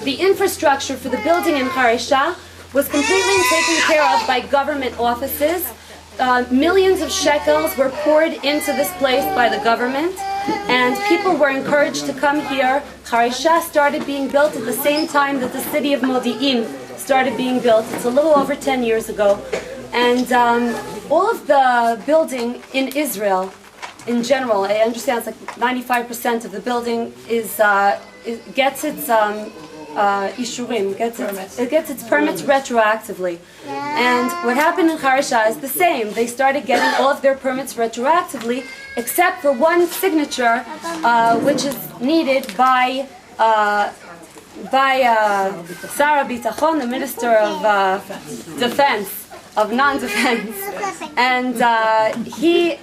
The infrastructure for the building in Haresha was completely taken care of by government offices. Millions of shekels were poured into this place by the government, and people were encouraged to come here. Haresha started being built at the same time that the city of Modi'in started being built. It's a little over 10 years ago. And all of the building in Israel, in general, I understand it's like 95% of the building gets its ishurim, gets its permits retroactively. And what happened in Haresha is the same. They started getting all of their permits retroactively, except for one signature, which is needed by Sarah Bitachon, the Minister of Defense, of non-defense, and he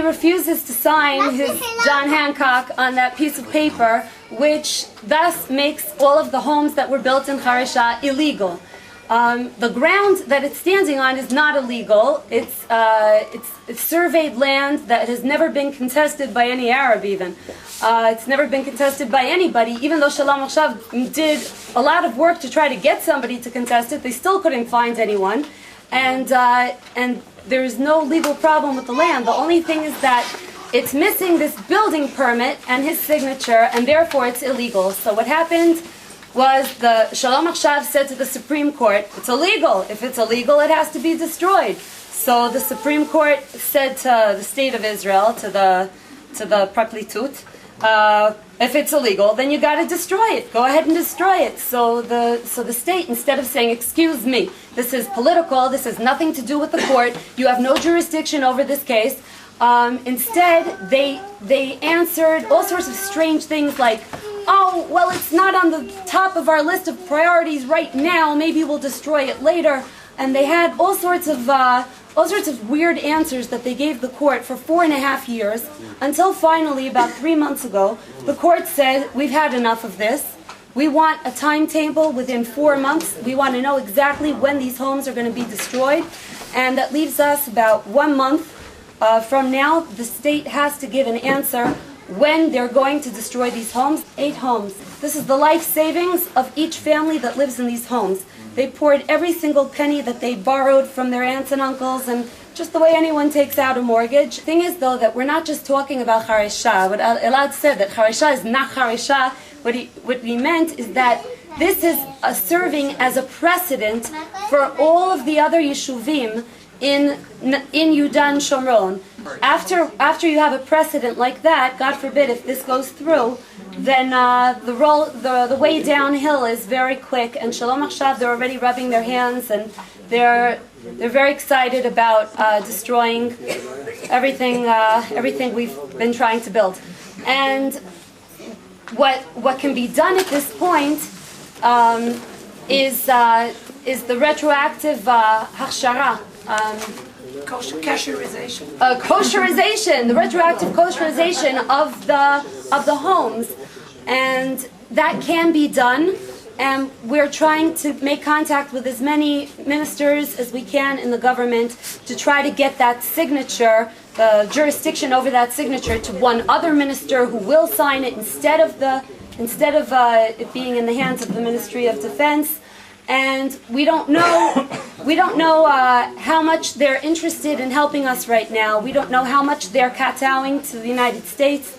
refuses to sign his John Hancock on that piece of paper, which thus makes all of the homes that were built in Haresha illegal. The ground that it's standing on is not illegal. It's surveyed land that has never been contested by any Arab even. It's never been contested by anybody. Even though Shalom Achshav did a lot of work to try to get somebody to contest it, they still couldn't find anyone. And there is no legal problem with the land. The only thing is that it's missing this building permit and his signature, and therefore it's illegal. So what happened was the Shalom Achshav said to the Supreme Court, it's illegal. If it's illegal, it has to be destroyed. So the Supreme Court said to the state of Israel, to the Praklitut, if it's illegal, then you got to destroy it. Go ahead and destroy it. So the state, instead of saying, excuse me, this is political, this has nothing to do with the court, you have no jurisdiction over this case, instead they answered all sorts of strange things like, oh, well, it's not on the top of our list of priorities right now, maybe we'll destroy it later. And they had all sorts of weird answers that they gave the court for 4.5 years, until finally, about 3 months ago, the court said, we've had enough of this. We want a timetable within 4 months. We want to know exactly when these homes are going to be destroyed. And that leaves us about 1 month from now. The state has to give an answer when they're going to destroy these homes. 8 homes. This is the life savings of each family that lives in these homes. They poured every single penny that they borrowed from their aunts and uncles, and just the way anyone takes out a mortgage. The thing is, though, that we're not just talking about Haresha. What Elad said, that Haresha is not Haresha, what he meant is that this is serving as a precedent for all of the other yeshuvim in Yudan Shomron. After you have a precedent like that, God forbid if this goes through, then the way downhill is very quick. And Shalom Achshav, they're already rubbing their hands, and they're very excited about destroying everything we've been trying to build. And what can be done at this point is the retroactive hachshara. Kosherization, the retroactive kosherization of the homes, and that can be done. And we're trying to make contact with as many ministers as we can in the government to try to get that signature, the jurisdiction over that signature, to one other minister who will sign it instead of it being in the hands of the Ministry of Defense. And we don't know how much they're interested in helping us right now. We don't know how much they're kowtowing to the United States.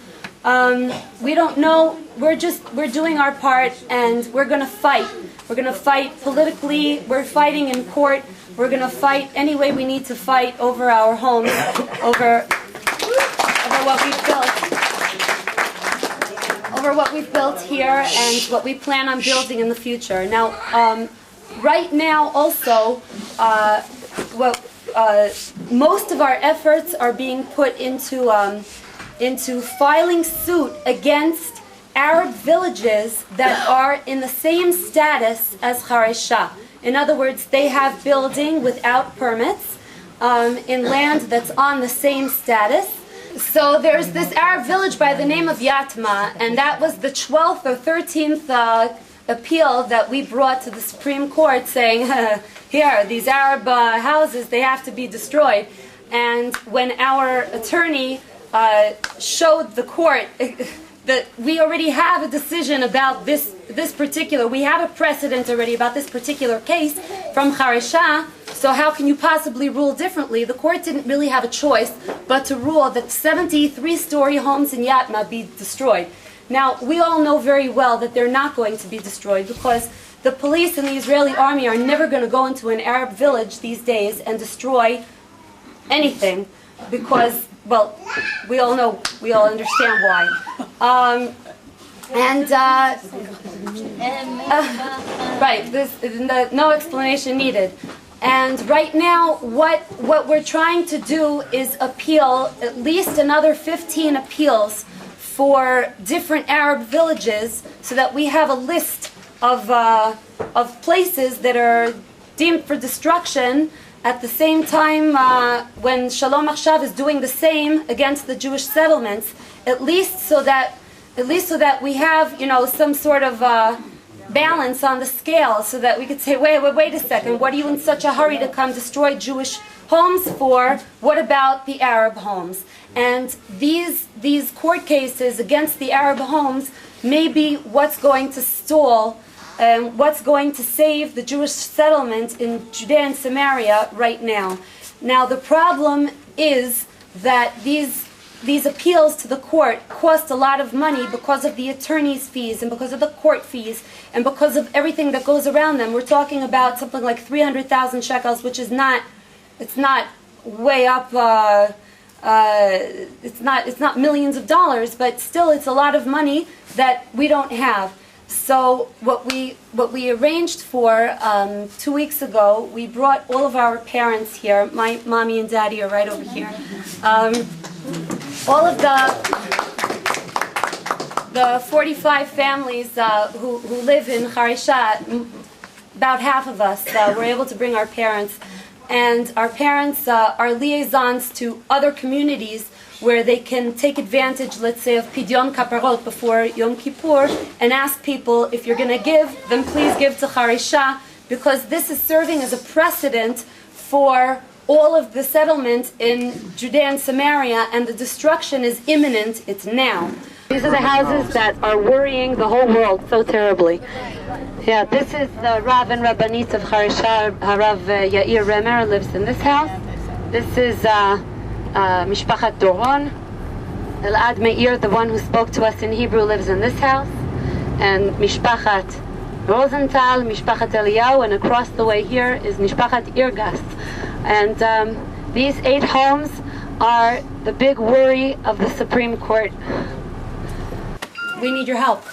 We don't know. We're doing our part, and we're going to fight. We're going to fight politically. We're fighting in court. We're going to fight any way we need to fight over our homes, over what we've built here and what we plan on building in the future. Now, right now, also, most of our efforts are being put into filing suit against Arab villages that are in the same status as Haresha. In other words, they have building without permits in land that's on the same status. So there's this Arab village by the name of Yatma, and that was the 12th or 13th appeal that we brought to the Supreme Court, saying, here, these Arab houses, they have to be destroyed. And when our attorney showed the court that we already have a decision about this particular, we have a precedent already about this particular case from Haresha, so how can you possibly rule differently? The court didn't really have a choice but to rule that 73-story homes in Yatma be destroyed. Now, we all know very well that they're not going to be destroyed because the police and the Israeli army are never going to go into an Arab village these days and destroy anything because, well, we all know, we all understand why. Right, no explanation needed. And right now, what we're trying to do is appeal at least another 15 appeals for different Arab villages so that we have a list of places that are deemed for destruction at the same time when Shalom Achshav is doing the same against the Jewish settlements, at least so that we have, you know, some sort of balance on the scale, so that we could say, wait a second, what are you in such a hurry to come destroy Jewish homes for? What about the Arab homes? And these court cases against the Arab homes may be what's going to stall what's going to save the Jewish settlement in Judea and Samaria right now. Now, the problem is that these appeals to the court cost a lot of money because of the attorney's fees and because of the court fees and because of everything that goes around them. We're talking about something like 300,000 shekels, which is not, it's not way up, it's not millions of dollars, but still it's a lot of money that we don't have. So what we arranged for 2 weeks ago, we brought all of our parents here. My mommy and daddy are right over here. All of the 45 families who live in Haresha, about half of us were able to bring our parents. And our parents are liaisons to other communities where they can take advantage, let's say, of Pidyon Kaparot before Yom Kippur and ask people, if you're going to give, then please give to Haresha, because this is serving as a precedent for all of the settlement in Judea and Samaria, and the destruction is imminent, it's now. These are the houses that are worrying the whole world so terribly. Yeah, this is the Rav and Rabbanit of Haresha, Harav Yair Remer lives in this house. This is Mishpachat Doron. Elad Meir, the one who spoke to us in Hebrew, lives in this house. And Mishpachat Rosenthal, Mishpachat Eliyahu, and across the way here is Mishpachat Irgas. And these 8 homes are the big worry of the Supreme Court. We need your help.